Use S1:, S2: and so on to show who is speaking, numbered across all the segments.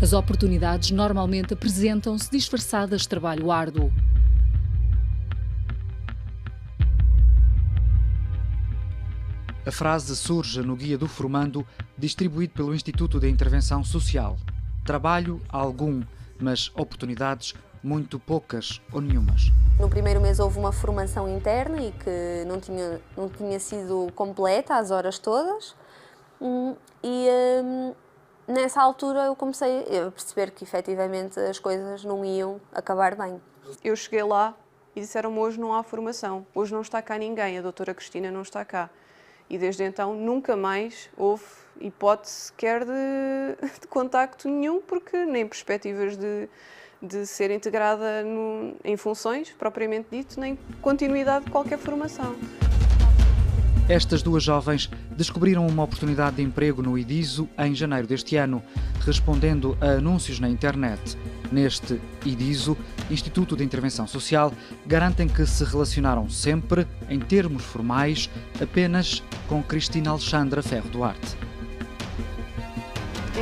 S1: As oportunidades normalmente apresentam-se disfarçadas de trabalho árduo.
S2: A frase surge no Guia do Formando, distribuído pelo Instituto de Intervenção Social. Trabalho algum, mas oportunidades muito poucas ou nenhumas.
S3: No primeiro mês houve uma formação interna e que não tinha sido completa às horas todas. Nessa altura eu comecei a perceber que efetivamente as coisas não iam acabar bem.
S4: Eu cheguei lá e disseram-me: hoje não há formação, hoje não está cá ninguém, a doutora Cristina não está cá. E desde então nunca mais houve hipótese sequer de contacto nenhum, porque nem perspectivas de ser integrada em funções, propriamente dito, nem continuidade de qualquer formação.
S2: Estas duas jovens descobriram uma oportunidade de emprego no IDISO em janeiro deste ano, respondendo a anúncios na internet. Neste IDISO, Instituto de Intervenção Social, garantem que se relacionaram sempre, em termos formais, apenas com Cristina Alexandra Ferro Duarte.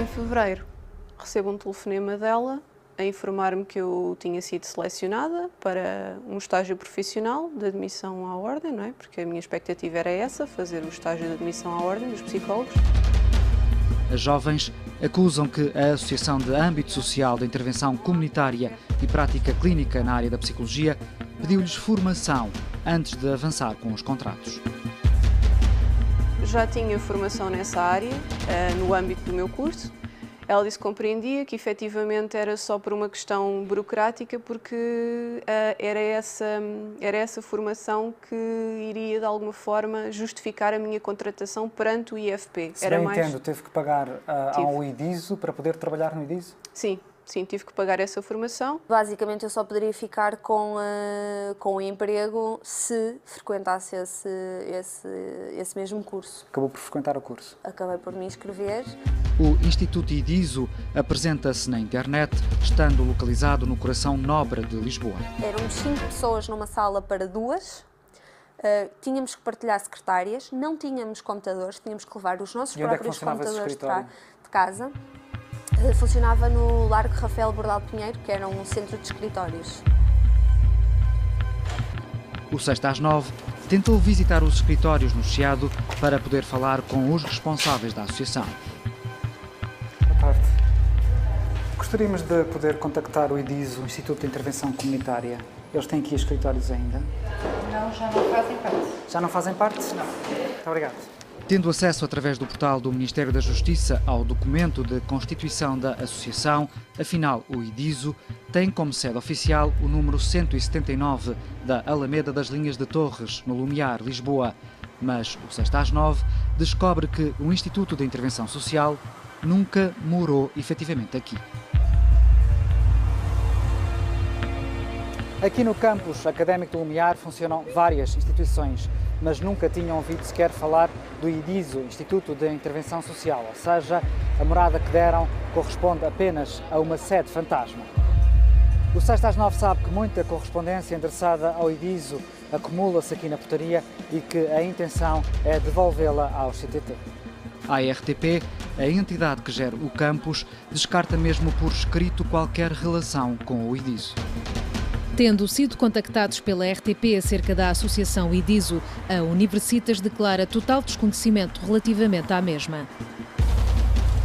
S4: Em fevereiro, recebo um telefonema dela a informar-me que eu tinha sido selecionada para um estágio profissional de admissão à ordem, não é? Porque a minha expectativa era essa, fazer o estágio de admissão à ordem dos psicólogos.
S2: As jovens acusam que a Associação de Âmbito Social de Intervenção Comunitária e Prática Clínica na área da psicologia pediu-lhes formação antes de avançar com os contratos.
S4: Já tinha formação nessa área, no âmbito do meu curso. Ela disse que compreendia que efetivamente era só por uma questão burocrática, porque era essa formação que iria de alguma forma justificar a minha contratação perante o IFP.
S5: Se bem entendo, teve que pagar ao IDISO para poder trabalhar no IDISO?
S4: Sim, tive que pagar essa formação.
S3: Basicamente eu só poderia ficar com o emprego se frequentasse esse mesmo curso.
S5: Acabou por frequentar o curso?
S3: Acabei por me inscrever.
S2: O Instituto IDISO apresenta-se na internet, estando localizado no coração nobre de Lisboa.
S3: Éramos 5 pessoas numa sala para 2. Tínhamos que partilhar secretárias, não tínhamos computadores, tínhamos que levar os nossos próprios computadores de casa. Funcionava no Largo Rafael Bordal Pinheiro, que era um centro de escritórios.
S2: O 6 às 9 tentou visitar os escritórios no Chiado para poder falar com os responsáveis da associação.
S5: Boa tarde. Gostaríamos de poder contactar o IDISO, o Instituto de Intervenção Comunitária. Eles têm aqui escritórios ainda?
S6: Não, já não fazem parte.
S5: Já não fazem parte?
S6: Não.
S5: Muito obrigado.
S2: Tendo acesso através do portal do Ministério da Justiça ao documento de constituição da associação, afinal o IDISO tem como sede oficial o número 179 da Alameda das Linhas de Torres, no Lumiar, Lisboa. Mas o 6 às 9 descobre que o Instituto de Intervenção Social nunca morou efetivamente aqui.
S5: Aqui no campus académico do Lumiar funcionam várias instituições, mas nunca tinham ouvido sequer falar do IDISO, Instituto de Intervenção Social, ou seja, a morada que deram corresponde apenas a uma sede fantasma. O 6 às 9 sabe que muita correspondência endereçada ao IDISO acumula-se aqui na portaria e que a intenção é devolvê-la ao CTT.
S2: A RTP, a entidade que gera o campus, descarta mesmo por escrito qualquer relação com o IDISO.
S1: Tendo sido contactados pela RTP acerca da associação IDISO, a Universitas declara total desconhecimento relativamente à mesma.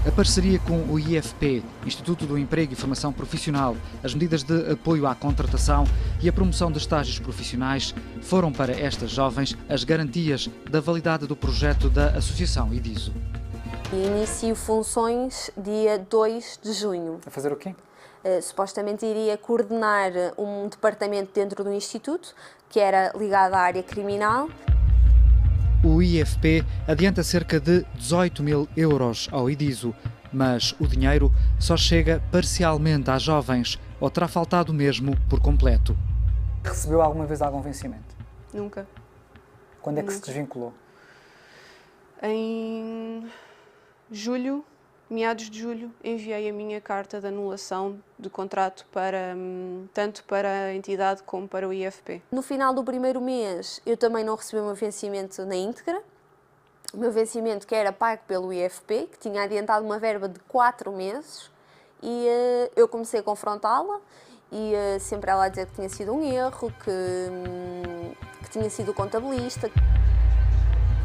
S2: A parceria com o IFP, Instituto do Emprego e Formação Profissional, as medidas de apoio à contratação e a promoção de estágios profissionais foram para estas jovens as garantias da validade do projeto da associação IDISO.
S3: Inicio funções dia 2 de junho.
S5: A fazer o quê?
S3: Supostamente iria coordenar um departamento dentro do Instituto, que era ligado à área criminal.
S2: O IFP adianta cerca de 18 mil euros ao IDISO, mas o dinheiro só chega parcialmente às jovens ou terá faltado mesmo por completo.
S5: Recebeu alguma vez algum vencimento?
S4: Nunca.
S5: Quando é que se desvinculou?
S4: Em julho, meados de julho, enviei a minha carta de anulação de contrato tanto para a entidade como para o IFP.
S3: No final do primeiro mês, eu também não recebi o meu vencimento na íntegra. O meu vencimento que era pago pelo IFP, que tinha adiantado uma verba de 4 meses, e eu comecei a confrontá-la e sempre ela a dizer que tinha sido um erro, que tinha sido o contabilista.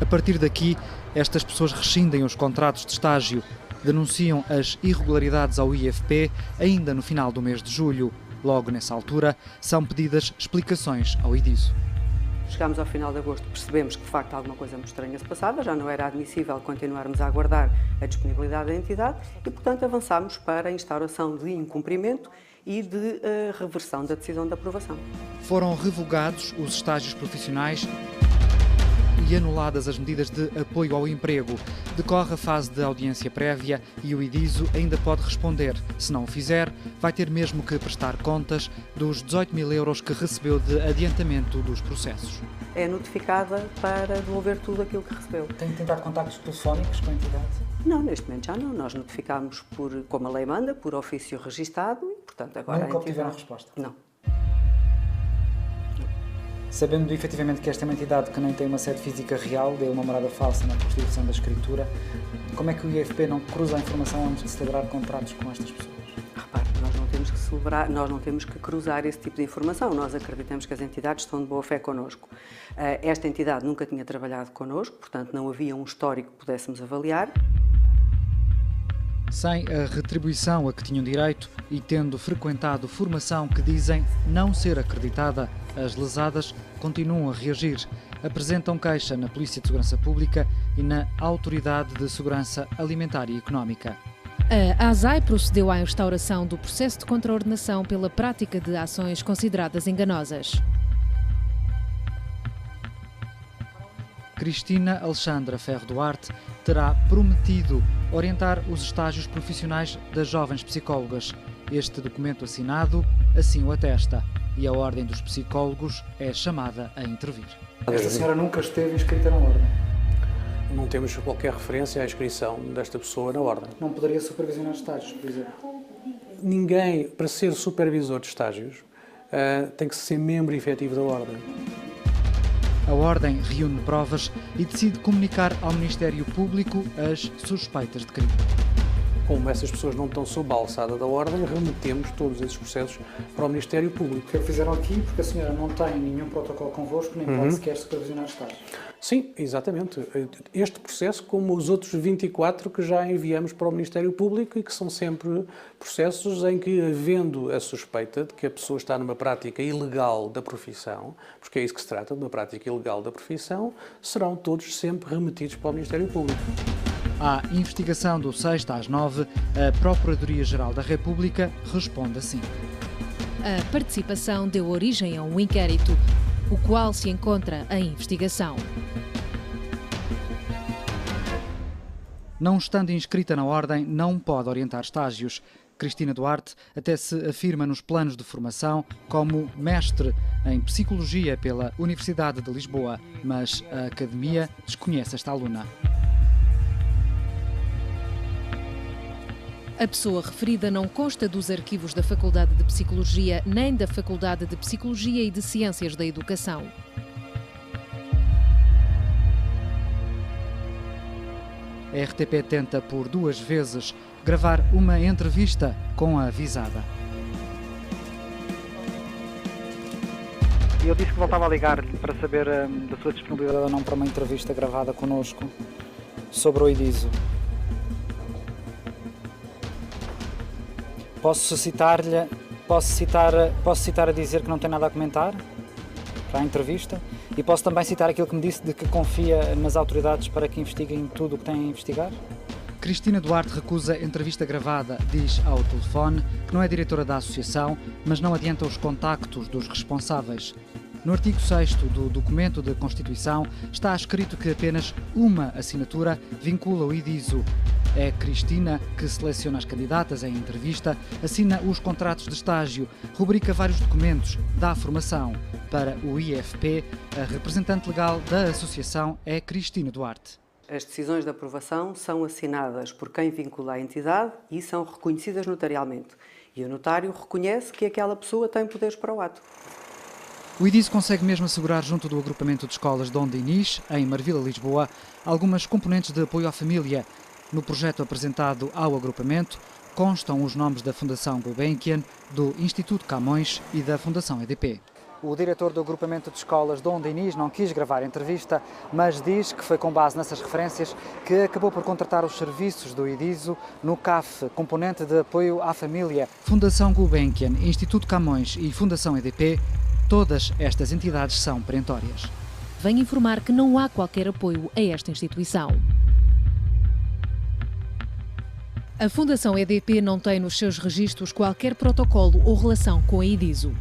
S2: A partir daqui, estas pessoas rescindem os contratos de estágio, denunciam as irregularidades ao IFP ainda no final do mês de julho. Logo nessa altura, são pedidas explicações ao IDISO.
S7: Chegámos ao final de agosto, percebemos que de facto alguma coisa muito estranha se passava, já não era admissível continuarmos a aguardar a disponibilidade da entidade e, portanto, avançámos para a instauração de incumprimento e de reversão da decisão de aprovação.
S2: Foram revogados os estágios profissionais e anuladas as medidas de apoio ao emprego. Decorre a fase de audiência prévia e o IDISO ainda pode responder. Se não o fizer, vai ter mesmo que prestar contas dos 18.000 euros que recebeu de adiantamento dos processos.
S7: É notificada para devolver tudo aquilo que recebeu.
S5: Tem tentado contactos telefónicos com a entidade?
S7: Não, neste momento já não. Nós notificámos, como a lei manda, por ofício registado e, portanto, agora
S5: Nunca obtiveram resposta?
S7: Não.
S5: Sabendo efetivamente que esta é uma entidade que nem tem uma sede física real, deu uma morada falsa na constituição da escritura, como é que o IFP não cruza a informação antes de celebrar contratos com estas pessoas?
S7: Repare, nós não temos que cruzar esse tipo de informação. Nós acreditamos que as entidades estão de boa fé connosco. Esta entidade nunca tinha trabalhado connosco, portanto não havia um histórico que pudéssemos avaliar.
S2: Sem a retribuição a que tinham direito e tendo frequentado formação que dizem não ser acreditada, as lesadas continuam a reagir. Apresentam queixa na Polícia de Segurança Pública e na Autoridade de Segurança Alimentar e Económica.
S1: A ASAI procedeu à instauração do processo de contraordenação pela prática de ações consideradas enganosas.
S2: Cristina Alexandra Ferro Duarte terá prometido orientar os estágios profissionais das jovens psicólogas. Este documento assinado assim o atesta e a Ordem dos Psicólogos é chamada a intervir.
S5: Esta senhora nunca esteve inscrita na Ordem?
S8: Não temos qualquer referência à inscrição desta pessoa na Ordem.
S5: Não poderia supervisionar estágios, por exemplo?
S8: Ninguém, para ser supervisor de estágios, tem que ser membro efetivo da Ordem.
S2: A Ordem reúne provas e decide comunicar ao Ministério Público as suspeitas de crime.
S8: Como essas pessoas não estão sob a alçada da Ordem, remetemos todos esses processos para o Ministério Público.
S5: O que fizeram aqui, porque a senhora não tem nenhum protocolo convosco, nem pode sequer supervisionar estágios.
S8: Sim, exatamente. Este processo, como os outros 24 que já enviamos para o Ministério Público e que são sempre processos em que, havendo a suspeita de que a pessoa está numa prática ilegal da profissão, porque é isso que se trata, de uma prática ilegal da profissão, serão todos sempre remetidos para o Ministério Público.
S2: À investigação do 6 às 9, a Procuradoria-Geral da República responde assim.
S1: A participação deu origem a um inquérito, o qual se encontra em investigação.
S2: Não estando inscrita na Ordem, não pode orientar estágios. Cristina Duarte até se afirma nos planos de formação como mestre em Psicologia pela Universidade de Lisboa, mas a Academia desconhece esta aluna.
S1: A pessoa referida não consta dos arquivos da Faculdade de Psicologia nem da Faculdade de Psicologia e de Ciências da Educação.
S2: A RTP tenta por 2 vezes gravar uma entrevista com a avisada.
S5: Eu disse que voltava a ligar-lhe para saber da sua disponibilidade ou não para uma entrevista gravada connosco sobre o IDISO. Posso citar a dizer que não tem nada a comentar para a entrevista e posso também citar aquilo que me disse de que confia nas autoridades para que investiguem tudo o que têm a investigar?
S2: Cristina Duarte recusa entrevista gravada, diz ao telefone que não é diretora da associação, mas não adianta os contactos dos responsáveis. No artigo 6º do documento de Constituição está escrito que apenas uma assinatura vincula o IDISO. É Cristina que seleciona as candidatas em entrevista, assina os contratos de estágio, rubrica vários documentos, dá formação. Para o IFP, a representante legal da associação é Cristina Duarte.
S7: As decisões de aprovação são assinadas por quem vincula a entidade e são reconhecidas notarialmente. E o notário reconhece que aquela pessoa tem poderes para o ato.
S2: O IDISO consegue mesmo assegurar junto do agrupamento de escolas Dom Dinis, em Marvila, Lisboa, algumas componentes de apoio à família. No projeto apresentado ao agrupamento constam os nomes da Fundação Gulbenkian, do Instituto Camões e da Fundação EDP.
S5: O diretor do agrupamento de escolas, Dom Diniz, não quis gravar a entrevista, mas diz que foi com base nessas referências que acabou por contratar os serviços do IDISO no CAF, componente de apoio à família.
S2: Fundação Gulbenkian, Instituto Camões e Fundação EDP, todas estas entidades são perentórias.
S1: Vem informar que não há qualquer apoio a esta instituição. A Fundação EDP não tem nos seus registros qualquer protocolo ou relação com a IDISO.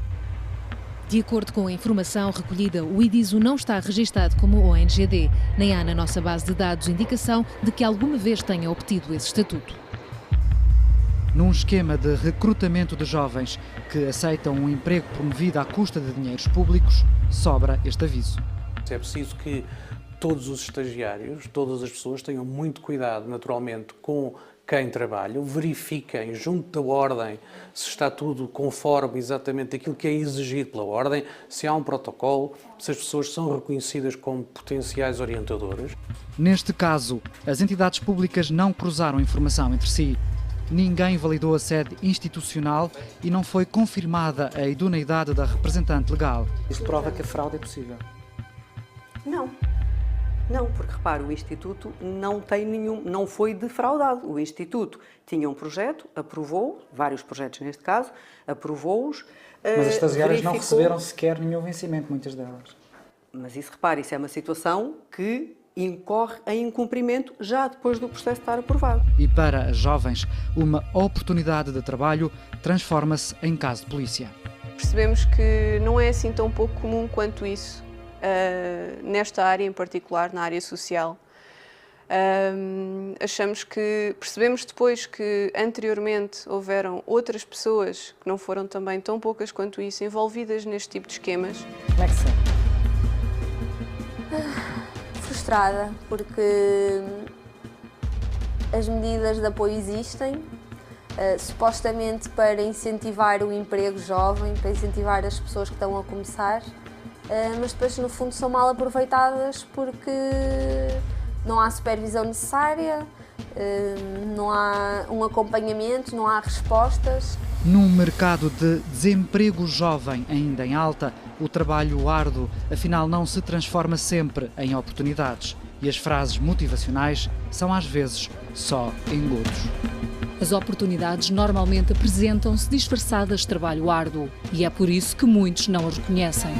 S1: De acordo com a informação recolhida, o IDISO não está registado como ONGD, nem há na nossa base de dados indicação de que alguma vez tenha obtido esse estatuto.
S2: Num esquema de recrutamento de jovens que aceitam um emprego promovido à custa de dinheiros públicos, sobra este aviso.
S8: É preciso que todos os estagiários, todas as pessoas tenham muito cuidado, naturalmente, com quem trabalha, verifiquem junto da ordem se está tudo conforme exatamente aquilo que é exigido pela ordem, se há um protocolo, se as pessoas são reconhecidas como potenciais orientadoras.
S2: Neste caso, as entidades públicas não cruzaram informação entre si. Ninguém validou a sede institucional e não foi confirmada a idoneidade da representante legal.
S5: Isto prova que a fraude é possível?
S7: Não, porque repare, o Instituto não foi defraudado. O Instituto tinha um projeto, aprovou, vários projetos neste caso, aprovou-os.
S5: Mas as estagiárias não receberam sequer nenhum vencimento, muitas delas.
S7: Mas isso, repare, isso é uma situação que incorre em incumprimento já depois do processo estar aprovado.
S2: E para as jovens, uma oportunidade de trabalho transforma-se em caso de polícia.
S4: Percebemos que não é assim tão pouco comum quanto isso. Nesta área em particular, na área social. Percebemos depois que anteriormente houveram outras pessoas que não foram também tão poucas quanto isso envolvidas neste tipo de esquemas.
S5: Como é que se sente?
S3: Frustrada, porque as medidas de apoio existem, supostamente para incentivar o emprego jovem, para incentivar as pessoas que estão a começar. Mas depois, no fundo, são mal aproveitadas porque não há supervisão necessária, não há um acompanhamento, não há respostas.
S2: Num mercado de desemprego jovem ainda em alta, o trabalho árduo, afinal, não se transforma sempre em oportunidades e as frases motivacionais são, às vezes, só engodos.
S1: As oportunidades normalmente apresentam-se disfarçadas de trabalho árduo e é por isso que muitos não as reconhecem.